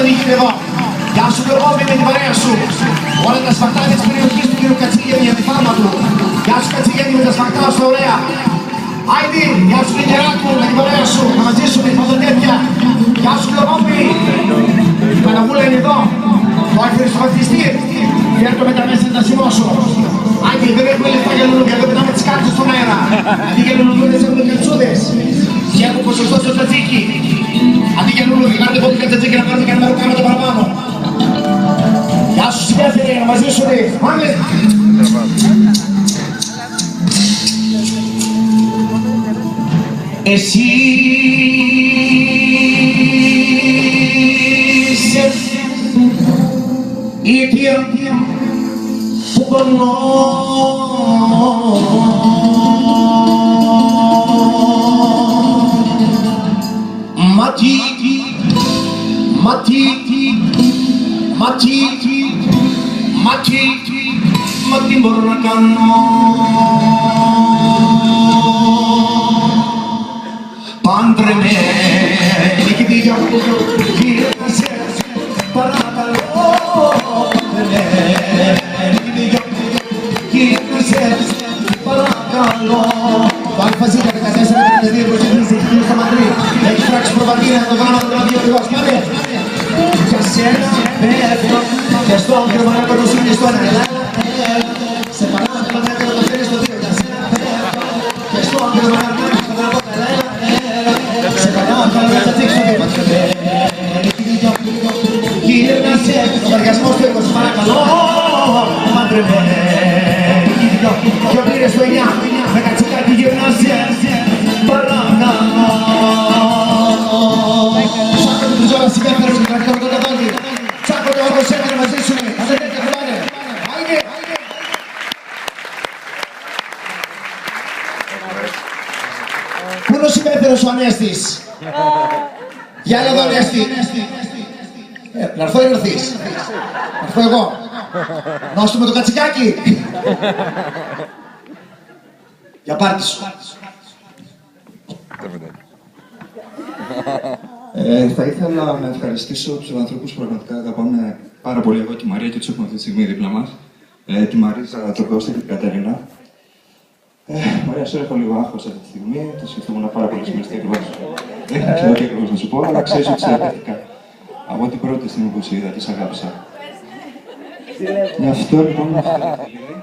διοικητή εδώ. Γεια σου Γιώργο, με την παρέα σου. Όλα τα σφακτά της περιοχής του κ. Κατσίγενη για τη φάρμα του. Γεια σου Κατσίγενη με τα σφακτά σου, ωραία. Άιντι, γεια σου Λιγεράκου, με την παρέα σου. Να μαζί σου με την φωτοτέτια. Γεια σου Γιώργο. Η Παναγούλα είναι εδώ. Το έφερε στο βαφτιστή. Φέρτο με τα μέσα να τα σημώσω. Άιντι, δεν έχουμε λεφτά για λουλούδια, δεν πετάμε τις κάρτες στον αέρα. Αντί για λουλούδες έχουμε καλτσούδες. Και έχω ποσοστό στο τσατζίκι. Αντί για λουλούδι, κάνετε πόδι κατσατζίκι να πάρετε και να μεροκάμε το παραπάνω. Γεια σου συμπέφερε, να μαζί σου δει. Πάμε! Εσύ είσαι η αιτία που πονώ. Μα τι μπορώ να κάνω. Παντρεμένη και τη γιαγού γύρνασε, παρακαλώ. Παντρεμένη και τη γιαγού γύρνασε, παρακαλώ. Το αλφαζί 14-52 προσεγγίζει εκεί στο Μαντρί. Έχει φράξει προβατήρα το γράμμα του ραδιοφυγός. Πάμε! Για σένα πέφτω και στον κρεμά να παίρνω στον αέρα. Σε παράδειγμα να έκανα το χέρι στο δύο. Για σένα πέφτω και στον κρεμά να παίρνω στον αέρα. Σε παράδειγμα να τσατζίξω δύο. Γύρνασε ο βαριασμός του 20, παρακαλώ. Παντρεμένη και ο πλήρες του 9 με κατσικάκι γύρνασε, παρακαλώ. Τσάκω του ζώα συμπέφερος και κρατώ το καδόνι. Τσάκω το όπως έμεινε μαζί σου, ας δεν τέτοια χρημάνε. Άιντε! Πού είναι ο συμπέφερος ο Ανέστης? Για έλα εδώ Ανέστη. Να έρθω ή να έρθεις? Να έρθω εγώ. Να έρθω με το κατσικάκι. Για πάρτι σου. Θα ήθελα να ευχαριστήσω τους ανθρώπους που πραγματικά αγαπάμε πάρα πολύ, εγώ και η Μαρία, και τους έχουμε αυτή τη στιγμή δίπλα μας. Τη Μαρίζα, τον Κώστα και την Κατερίνα. Μαρία, σου έχω λίγο άγχος αυτή τη στιγμή, το σκεφτόμουν πάρα πολύ σημαντικά ακριβώς. Δεν ξέρω τι ακριβώς να σου πω, αλλά ξέρεις ότι σε αγαπήθηκα. Από την πρώτη στιγμή που σε είδα και σε αγάπησα. Γι' αυτό λοιπόν με ευχαριστώ λίγο.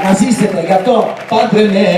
Να ζήσετε, γι' αυτό παντρεμένη.